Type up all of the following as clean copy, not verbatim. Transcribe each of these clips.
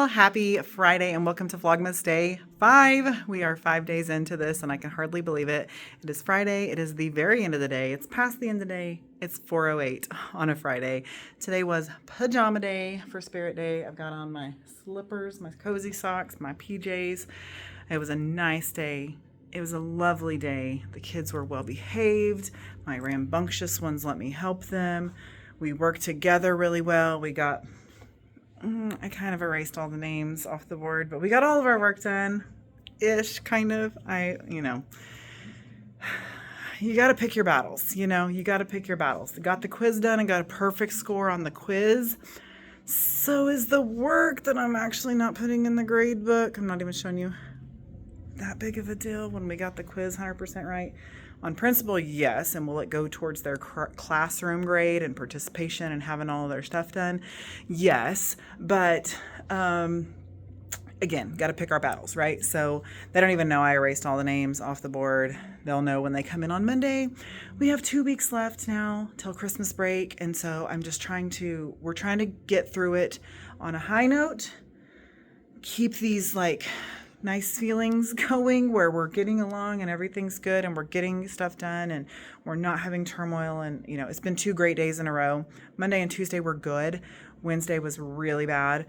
Happy Friday and welcome to Vlogmas Day 5. We are 5 days into this and I can hardly believe it. It is Friday. It is the very end of the day. It's past the end of the day. It's 4:08 on a Friday. Today was pajama day for Spirit Day. I've got on my slippers, my cozy socks, my PJs. It was a nice day. It was a lovely day. The kids were well behaved. My rambunctious ones let me help them. We worked together really well. I kind of erased all the names off the board, but we got all of our work done ish, kind of. You got to pick your battles, you got to pick your battles. I got the quiz done and got a perfect score on the quiz. So is the work that I'm actually not putting in the grade book. I'm not even showing you that big of a deal when we got the quiz 100% right. On principle, yes, and will it go towards their classroom grade and participation and having all of their stuff done? Yes, but again, got to pick our battles, right? So they don't even know I erased all the names off the board. They'll know when they come in on Monday. We have 2 weeks left now till Christmas break, and so we're trying to get through it on a high note, keep these nice feelings going where we're getting along and everything's good and we're getting stuff done and we're not having turmoil. And it's been 2 great days in a row. Monday and Tuesday were good. Wednesday was really bad.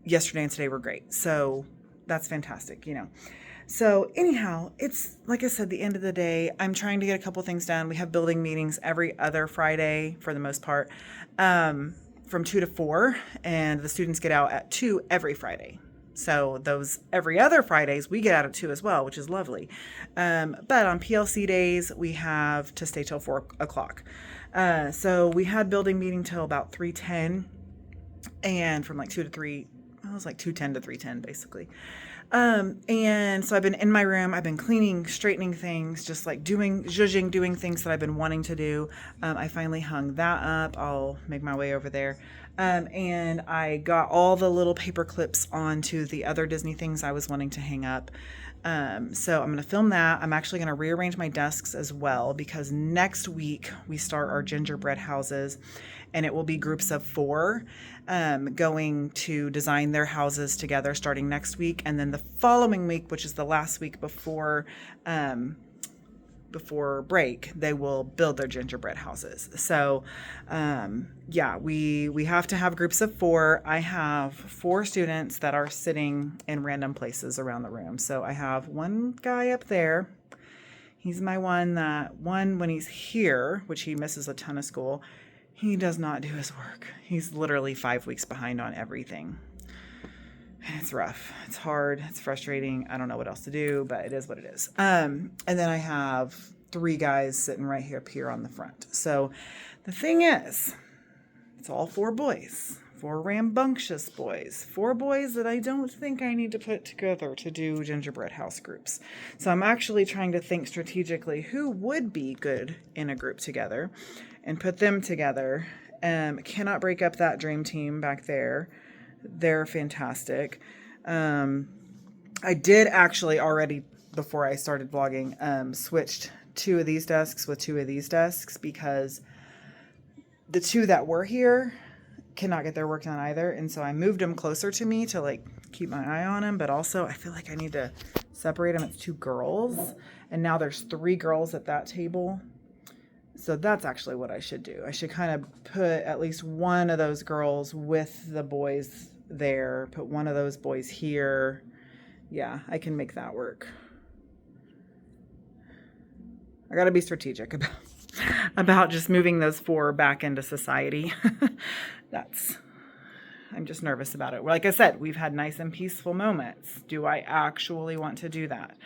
Yesterday and today were great. So that's fantastic, So anyhow, it's like I said, the end of the day. I'm trying to get a couple things done. We have building meetings every other Friday for the most part, from 2 to 4, and the students get out at 2 every Friday. So those every other Fridays, we get out at 2 as well, which is lovely. But on PLC days, we have to stay till 4 o'clock. So we had building meeting till about 3:10, and from 2 to 3, it was 2:10 to 3:10 basically. And so I've been in my room, I've been cleaning, straightening things, just doing things that I've been wanting to do. I finally hung that up. I'll make my way over there. And I got all the little paper clips onto the other Disney things I was wanting to hang up. So I'm going to film that. I'm actually going to rearrange my desks as well because next week we start our gingerbread houses and it will be groups of 4 going to design their houses together starting next week. And then the following week, which is the last week before break, they will build their gingerbread houses. So we have to have groups of 4. I have 4 students that are sitting in random places around the room. So I have one guy up there. He's my one when he's here, which he misses a ton of school, he does not do his work. He's literally 5 weeks behind on everything. And it's rough. It's hard. It's frustrating. I don't know what else to do, but it is what it is. And then I have 3 guys sitting right here on the front. So the thing is, it's all 4 boys, 4 rambunctious boys, 4 boys that I don't think I need to put together to do gingerbread house groups. So I'm actually trying to think strategically who would be good in a group together and put them together. Cannot break up that dream team back there. They're fantastic. I did actually already, before I started vlogging, switched 2 of these desks with 2 of these desks because the 2 that were here cannot get their work done either. And so I moved them closer to me to keep my eye on them. But also I feel like I need to separate them. It's 2 girls. And now there's 3 girls at that table. So that's actually what I should do. I should kind of put at least one of those girls with the boys there, put one of those boys here. Yeah, I can make that work. I got to be strategic about just moving those 4 back into society. I'm just nervous about it. Like I said, we've had nice and peaceful moments. Do I actually want to do that?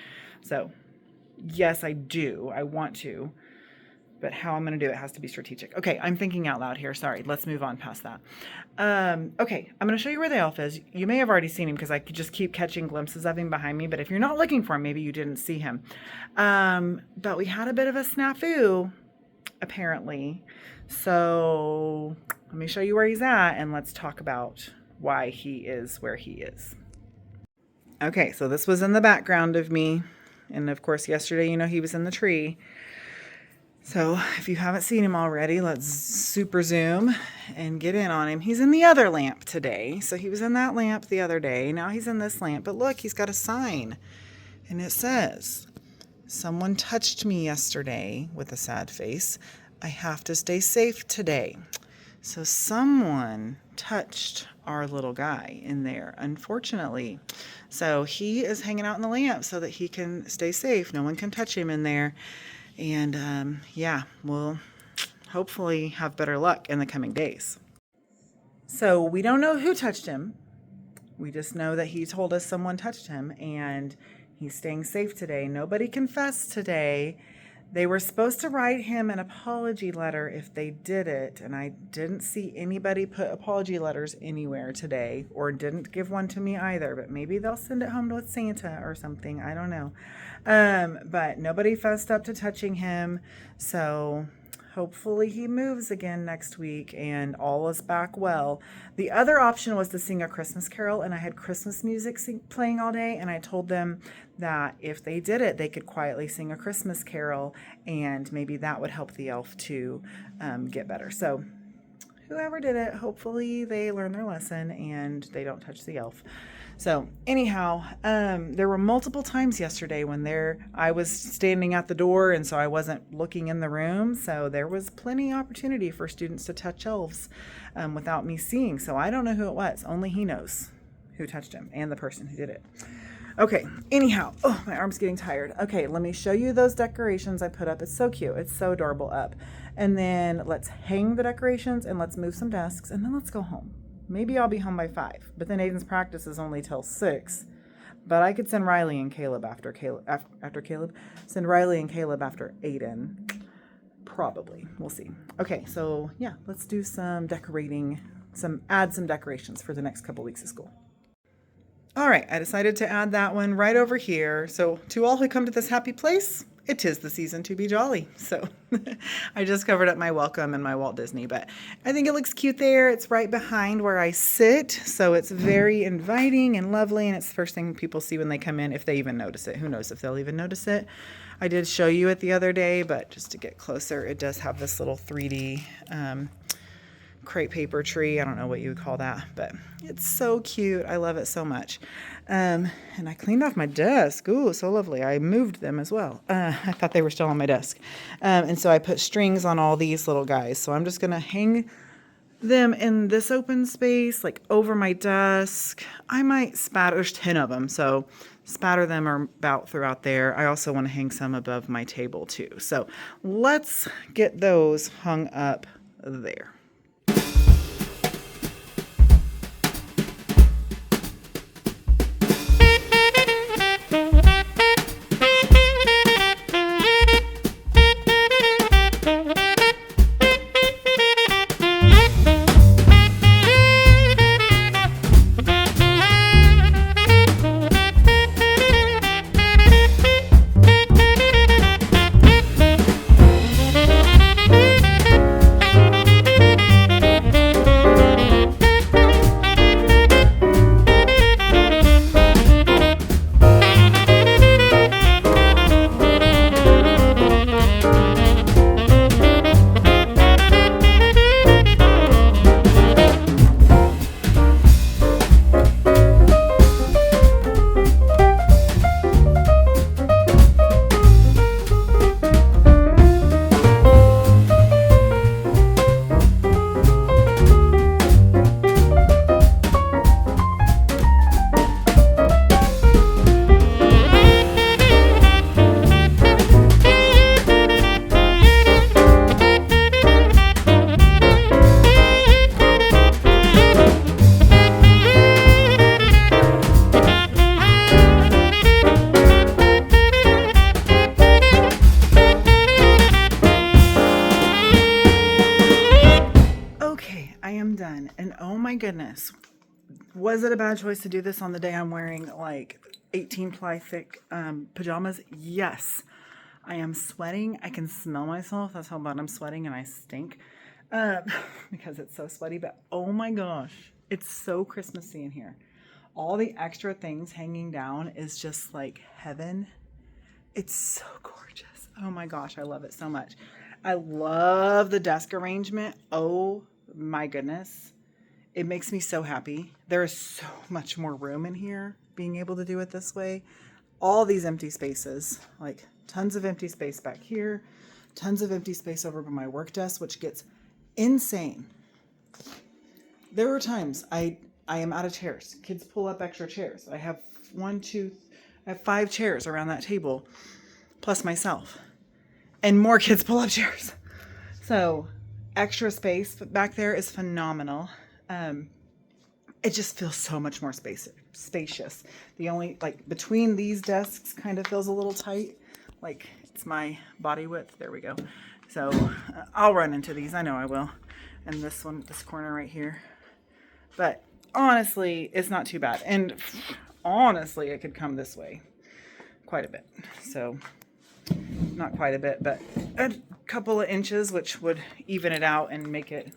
So yes, I do. I want to. But how I'm going to do it has to be strategic. Okay, I'm thinking out loud here. Sorry, let's move on past that. Okay, I'm going to show you where the elf is. You may have already seen him because I could just keep catching glimpses of him behind me. But if you're not looking for him, maybe you didn't see him. But we had a bit of a snafu, apparently. So let me show you where he's at and let's talk about why he is where he is. Okay, so this was in the background of me. And of course, yesterday, he was in the tree. So if you haven't seen him already, let's super zoom and get in on him. He's in the other lamp today. So he was in that lamp the other day. Now he's in this lamp. But look, he's got a sign. And it says, "Someone touched me yesterday," with a sad face. "I have to stay safe today." So someone touched our little guy in there, unfortunately. So he is hanging out in the lamp so that he can stay safe. No one can touch him in there. And yeah, we'll hopefully have better luck in the coming days. So we don't know who touched him. We just know that he told us someone touched him, and he's staying safe today. Nobody confessed today. They were supposed to write him an apology letter if they did it, and I didn't see anybody put apology letters anywhere today, or didn't give one to me either, but maybe they'll send it home with Santa or something. I don't know. But nobody fessed up to touching him, so hopefully he moves again next week and all is back well. The other option was to sing a Christmas carol, and I had Christmas music playing all day, and I told them that if they did it, they could quietly sing a Christmas carol, and maybe that would help the elf to get better. So whoever did it, hopefully they learn their lesson and they don't touch the elf. So anyhow, there were multiple times yesterday when I was standing at the door, and so I wasn't looking in the room. So there was plenty of opportunity for students to touch elves without me seeing. So I don't know who it was. Only he knows who touched him and the person who did it. Okay, anyhow, oh, my arm's getting tired. Okay, let me show you those decorations I put up. It's so cute. It's so adorable up. And then let's hang the decorations and let's move some desks, and then let's go home. Maybe I'll be home by 5, but then Aiden's practice is only till 6. But I could send Riley and Caleb after Caleb. Send Riley and Caleb after Aiden. Probably. We'll see. Okay, so yeah, let's do some decorating, add some decorations for the next couple weeks of school. All right, I decided to add that one right over here. So to all who come to this happy place, it is the season to be jolly. So I just covered up my welcome and my Walt Disney, but I think it looks cute there. It's right behind where I sit. So it's very inviting and lovely. And it's the first thing people see when they come in, if they even notice it. Who knows if they'll even notice it. I did show you it the other day, but just to get closer, it does have this little 3D crepe paper tree. I don't know what you would call that, but it's so cute. I love it so much. And I cleaned off my desk. Ooh, so lovely. I moved them as well. I thought they were still on my desk. And so I put strings on all these little guys. So I'm just going to hang them in this open space, like over my desk. I might spatter, there's 10 of them. So spatter them about throughout there. I also want to hang some above my table too. So let's get those hung up there. Goodness, was it a bad choice to do this on the day I'm wearing like 18 ply thick pajamas? Yes, I am sweating. I can smell myself. That's how bad I'm sweating, and I stink because it's so sweaty. But oh my gosh, it's so Christmassy in here. All the extra things hanging down is just like heaven. It's so gorgeous. Oh my gosh, I love it so much. I love the desk arrangement. Oh my goodness. It makes me so happy. There is so much more room in here being able to do it this way. All these empty spaces, like tons of empty space back here, tons of empty space over by my work desk, which gets insane. There are times I am out of chairs. Kids pull up extra chairs. I have 5 chairs around that table, plus myself. And more kids pull up chairs. So extra space back there is phenomenal. It just feels so much more spacious. The only, like, between these desks kind of feels a little tight. Like, it's my body width. There we go. So I'll run into these. I know I will. And this one, this corner right here. But honestly, it's not too bad. And honestly, it could come this way quite a bit. So not quite a bit, but a couple of inches, which would even it out and make it,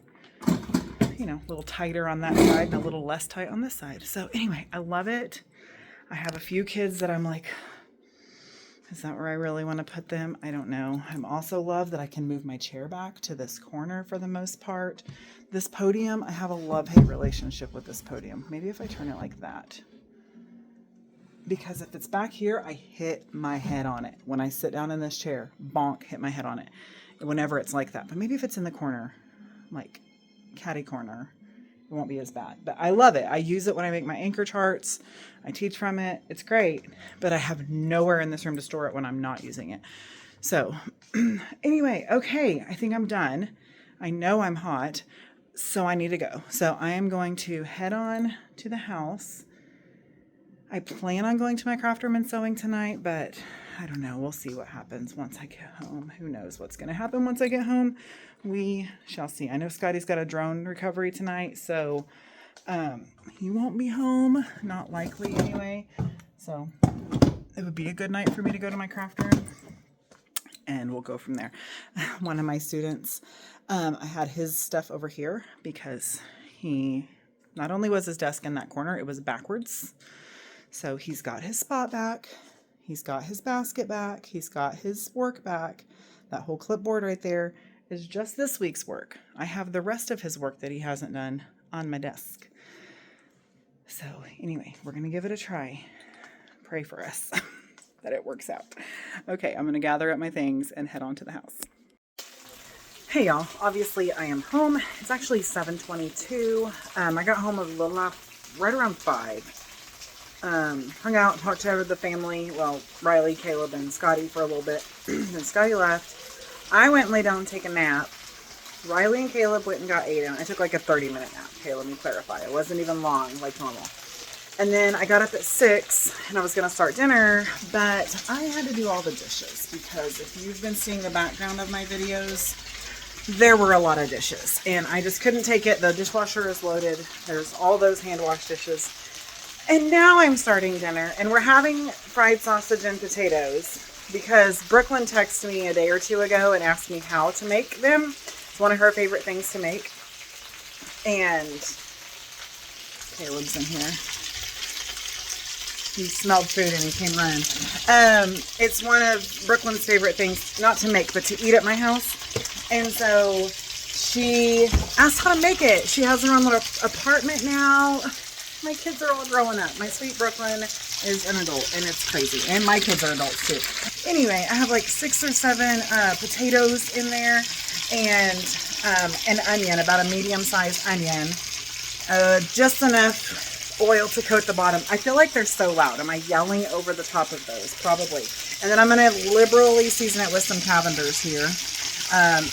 you know, a little tighter on that side and a little less tight on this side. So anyway, I love it. I have a few kids that I'm like, is that where I really want to put them? I don't know. I'm also love that I can move my chair back to this corner for the most part. This podium, I have a love-hate relationship with this podium. Maybe if I turn it like that. Because if it's back here, I hit my head on it. When I sit down in this chair, bonk, hit my head on it. Whenever it's like that. But maybe if it's in the corner, like catty corner, it won't be as bad. But I love it. I use it when I make my anchor charts. I teach from it. It's great. But I have nowhere in this room to store it when I'm not using it. So anyway, okay. I think I'm done. I know I'm hot. So I need to go. So I am going to head on to the house. I plan on going to my craft room and sewing tonight, but I don't know. We'll see what happens once I get home. Who knows what's going to happen once I get home? We shall see. I know Scotty's got a drone recovery tonight, so he won't be home. Not likely anyway. So it would be a good night for me to go to my craft room, and we'll go from there. One of my students, I had his stuff over here because he, not only was his desk in that corner, it was backwards. So he's got his spot back, he's got his basket back, he's got his work back. That whole clipboard right there is just this week's work. I have the rest of his work that he hasn't done on my desk. So anyway, we're going to give it a try. Pray for us that it works out. Okay, I'm going to gather up my things and head on to the house. Hey y'all, obviously I am home. It's actually 7:22. I got home a little right around 5. Hung out, talked to the family, well, Riley, Caleb, and Scotty for a little bit. Then Scotty left. I went and lay down and take a nap. Riley and Caleb went and got ate on. I took like a 30-minute nap. Okay, let me clarify. It wasn't even long, like normal. And then I got up at 6, and I was going to start dinner, but I had to do all the dishes, because if you've been seeing the background of my videos, there were a lot of dishes, and I just couldn't take it. The dishwasher is loaded. There's all those hand wash dishes. And now I'm starting dinner, and we're having fried sausage and potatoes because Brooklyn texted me a day or two ago and asked me how to make them. It's one of her favorite things to make. And Caleb's in here. He smelled food and he came running. It's one of Brooklyn's favorite things, not to make, but to eat at my house. And so she asked how to make it. She has her own little apartment now. My kids are all growing up. My sweet Brooklyn is an adult, and it's crazy. And my kids are adults, too. Anyway, I have like 6 or 7 potatoes in there, and an onion, about a medium-sized onion. Just enough oil to coat the bottom. I feel like they're so loud. Am I yelling over the top of those? Probably. And then I'm going to liberally season it with some Cavenders here.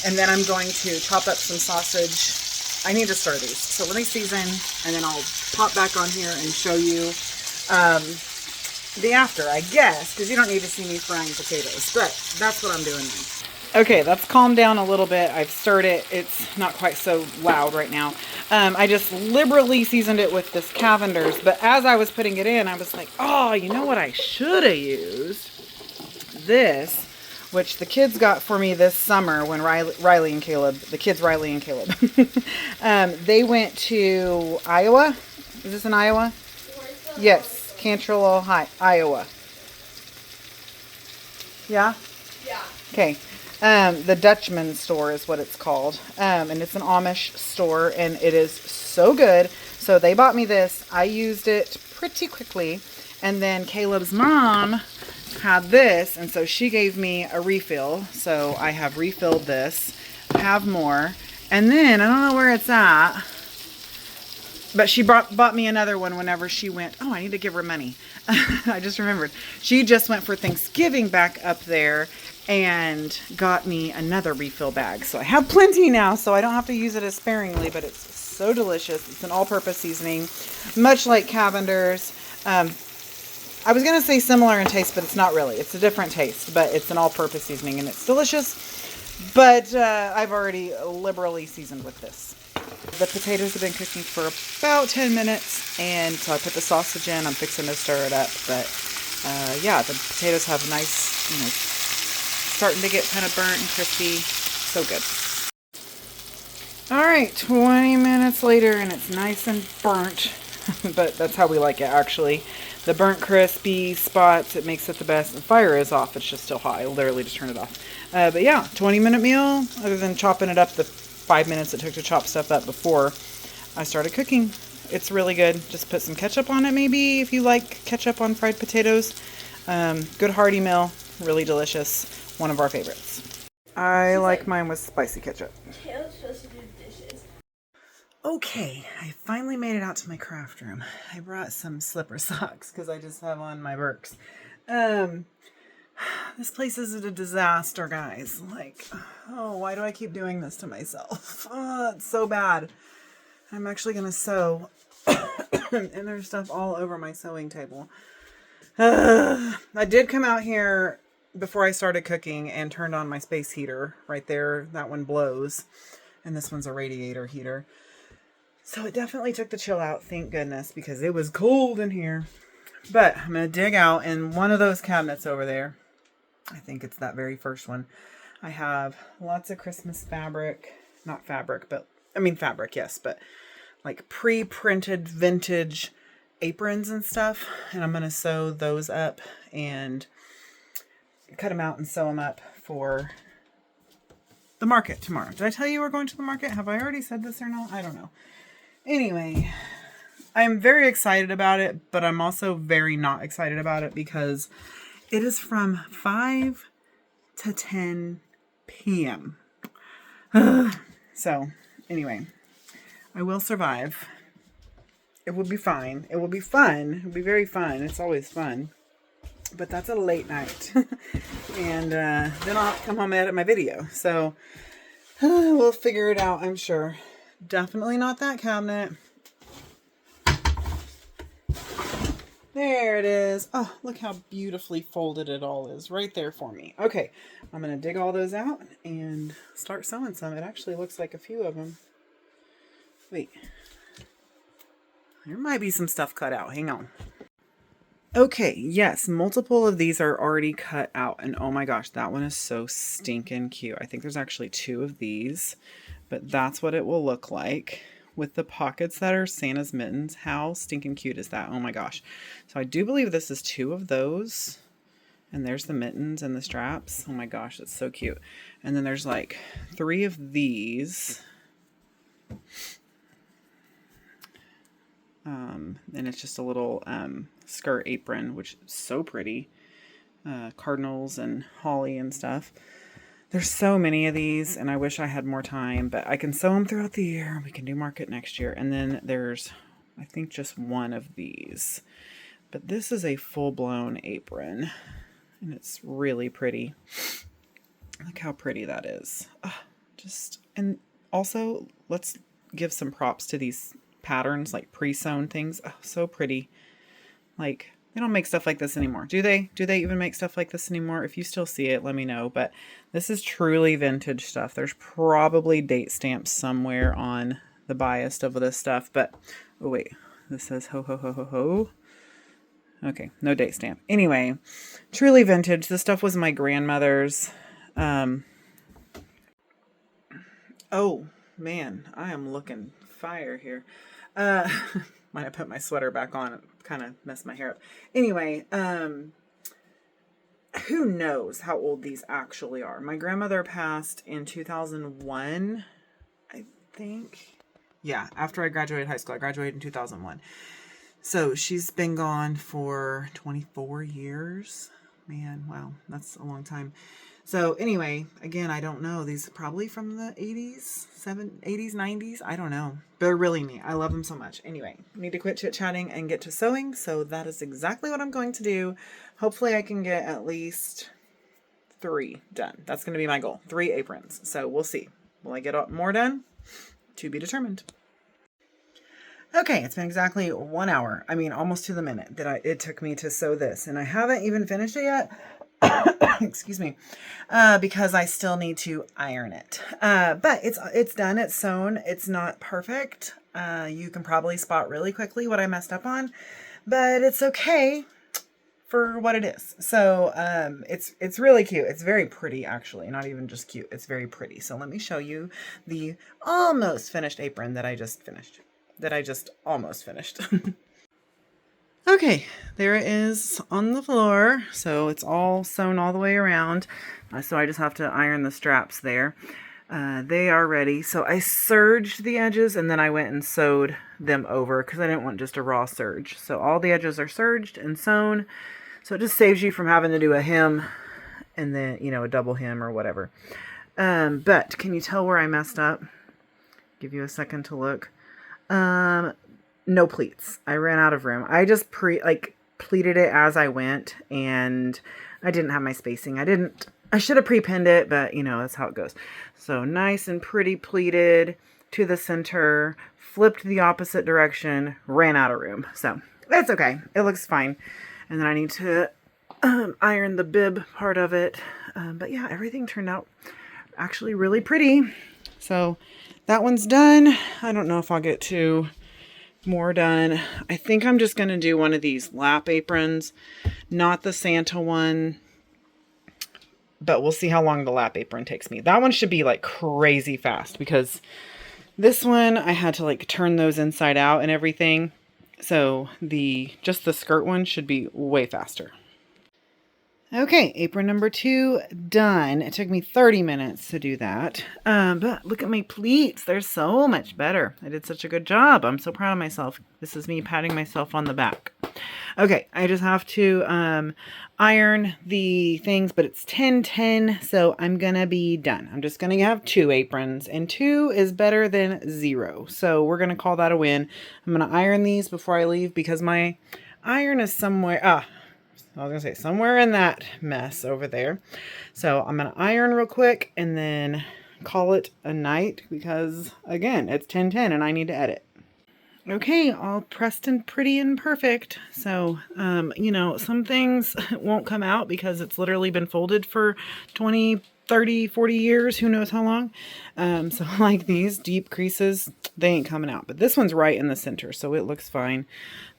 And then I'm going to chop up some sausage. I need to stir these. So let me season, and then I'll pop back on here and show you the after, I guess, because you don't need to see me frying potatoes. But that's what I'm doing now. Okay, that's calmed down a little bit. I've stirred it. It's not quite so loud right now. I just liberally seasoned it with this Cavenders. But as I was putting it in, I was like, oh, you know what I should have used? This, which the kids got for me this summer when Riley and Caleb, they went to Iowa. Is this in Iowa? Yes, Cantrell, Ohio, Iowa. Yeah? Yeah. Okay. The Dutchman store is what it's called. And it's an Amish store, and it is so good. So they bought me this. I used it pretty quickly. And then Caleb's mom had this, and so she gave me a refill. So I have refilled this, have more. And then, I don't know where it's at, but she bought me another one whenever she went. Oh, I need to give her money. I just remembered. She just went for Thanksgiving back up there and got me another refill bag. So I have plenty now, so I don't have to use it as sparingly, but it's so delicious. It's an all-purpose seasoning, much like Cavender's. I was going to say similar in taste, but it's not really. It's a different taste, but it's an all-purpose seasoning, and it's delicious. But I've already liberally seasoned with this. The potatoes have been cooking for about 10 minutes, and so I put the sausage in. I'm fixing to stir it up, but yeah, the potatoes have nice, you know, starting to get kind of burnt and crispy. So good. All right, 20 minutes later, and it's nice and burnt, but that's how we like it, actually. The burnt crispy spots, it makes it the best. The fire is off, it's just still hot. I literally just turned it off. But yeah, 20-minute meal, other than chopping it up the 5 minutes it took to chop stuff up before I started cooking. It's really good. Just put some ketchup on it, maybe, if you like ketchup on fried potatoes. Good hearty meal, really delicious. One of our favorites. I like mine with spicy ketchup. Taylor's supposed to do dishes. Okay, I finally made it out to my craft room. I brought some slipper socks because I just have on my Birks. This place is a disaster, guys. Like, oh, why do I keep doing this to myself? Oh, it's so bad. I'm actually going to sew. And there's stuff all over my sewing table. I did come out here before I started cooking and turned on my space heater right there. That one blows. And this one's a radiator heater. So it definitely took the chill out, thank goodness, because it was cold in here. But I'm going to dig out in one of those cabinets over there. I think it's that very first one. I have lots of Christmas fabric. Not fabric, but, I mean fabric, yes, but like pre-printed vintage aprons and stuff. And I'm going to sew those up and cut them out and sew them up for the market tomorrow. Did I tell you we're going to the market? Have I already said this or not? I don't know. Anyway, I'm very excited about it, but I'm also very not excited about it because it is from 5 to 10 p.m. So, anyway, I will survive. It will be fine. It will be fun. It will be very fun. It's always fun. But that's a late night. And then I'll have to come home and edit my video. So, we'll figure it out, I'm sure. Definitely not that cabinet. There it is. Oh, look how beautifully folded it all is right there for me. Okay, I'm going to dig all those out and start sewing some. It actually looks like a few of them. Wait. There might be some stuff cut out. Hang on. Okay, yes, multiple of these are already cut out. And oh my gosh, that one is so stinking cute. I think there's actually 2 of these. But that's what it will look like with the pockets that are Santa's mittens. How stinking cute is that? Oh my gosh. So I do believe this is 2 of those. And there's the mittens and the straps. Oh my gosh, that's so cute. And then there's like 3 of these. And it's just a little skirt apron, which is so pretty. Cardinals and holly and stuff. There's so many of these, and I wish I had more time, but I can sew them throughout the year. We can do market next year. And then there's, I think, just 1 of these. But this is a full-blown apron, and it's really pretty. Look how pretty that is. And also, let's give some props to these patterns, like pre-sewn things. Oh, so pretty. Like, they don't make stuff like this anymore. Do they? Do they even make stuff like this anymore? If you still see it, let me know. But this is truly vintage stuff. There's probably date stamps somewhere on the bias of this stuff. But, oh wait, this says ho, ho, ho, ho, ho. Okay, no date stamp. Anyway, truly vintage. This stuff was my grandmother's. Oh, man, I am looking fire here. When I put my sweater back on, it kind of messed my hair up. Anyway, who knows how old these actually are. My grandmother passed in 2001, I think. Yeah, after I graduated high school. I graduated in 2001. So she's been gone for 24 years. Man, wow, that's a long time. So anyway, again, I don't know. These are probably from the 80s, 80s, 90s. I don't know. They're really neat. I love them so much. Anyway, need to quit chit-chatting and get to sewing. So that is exactly what I'm going to do. Hopefully I can get at least 3 done. That's going to be my goal. 3 aprons. So we'll see. Will I get more done? To be determined. Okay, it's been exactly 1 hour. I mean, almost to the minute that it took me to sew this. And I haven't even finished it yet. Excuse me, because I still need to iron it. But it's done. It's sewn. It's not perfect. You can probably spot really quickly what I messed up on, but it's okay for what it is. So it's really cute. It's very pretty, actually. Not even just cute. It's very pretty. So let me show you the almost finished apron that I just finished. Almost finished. Okay, there it is on the floor. So it's all sewn all the way around. So I just have to iron the straps there. They are ready. So I serged the edges and then I went and sewed them over because I didn't want just a raw serge. So all the edges are serged and sewn. So it just saves you from having to do a hem and then, a double hem or whatever. But can you tell where I messed up? Give you a second to look. No pleats. I ran out of room. I just pleated it as I went and I didn't have my spacing. I should have pre-pinned it, but that's how it goes. So nice and pretty pleated to the center, flipped the opposite direction, ran out of room. So that's okay. It looks fine. And then I need to iron the bib part of it. But yeah, everything turned out actually really pretty. So that one's done. I don't know if I'll get to more done. I think I'm just going to do one of these lap aprons, not the Santa one, but we'll see how long the lap apron takes me. That one should be like crazy fast because this one I had to turn those inside out and everything. So just the skirt one should be way faster. Okay, apron number 2 done. It took me 30 minutes to do that. But look at my pleats. They're so much better. I did such a good job. I'm so proud of myself. This is me patting myself on the back. Okay, I just have to iron the things, but it's 10:10, so I'm going to be done. I'm just going to have 2 aprons, and 2 is better than 0. So we're going to call that a win. I'm going to iron these before I leave because my iron is somewhere... I was going to say somewhere in that mess over there. So I'm going to iron real quick and then call it a night because, again, it's 10:10 and I need to edit. Okay, all pressed and pretty and perfect. So, some things won't come out because it's literally been folded for 20, 30, 40 years. Who knows how long. So like these deep creases, they ain't coming out. But this one's right in the center, so it looks fine.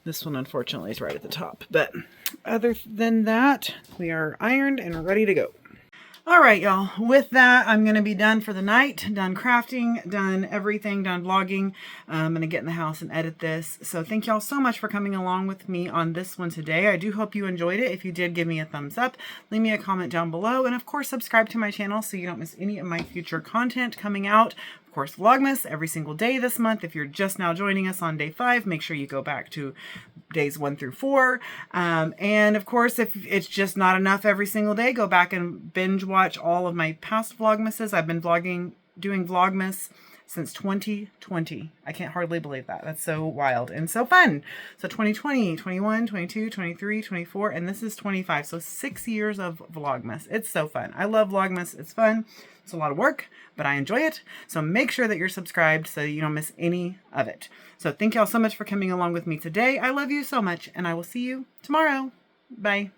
This one, unfortunately, is right at the top. But other than that, we are ironed and ready to go. All right, y'all. With that, I'm going to be done for the night. Done crafting, done everything, done vlogging. I'm going to get in the house and edit this. So thank y'all so much for coming along with me on this one today. I do hope you enjoyed it. If you did, give me a thumbs up. Leave me a comment down below. And of course, subscribe to my channel so you don't miss any of my future content coming out. Of course, Vlogmas every single day this month. If you're just now joining us on day 5, make sure you go back to days 1 through 4. And of course, if it's just not enough every single day, go back and binge watch all of my past Vlogmases. I've been doing Vlogmas since 2020. I can't hardly believe that. That's so wild and so fun. So 2020, 21, 22, 23, 24, and this is 25. So 6 years of Vlogmas. It's so fun. I love Vlogmas. It's fun. It's a lot of work, but I enjoy it. So make sure that you're subscribed so you don't miss any of it. So thank y'all so much for coming along with me today. I love you so much, and I will see you tomorrow. Bye.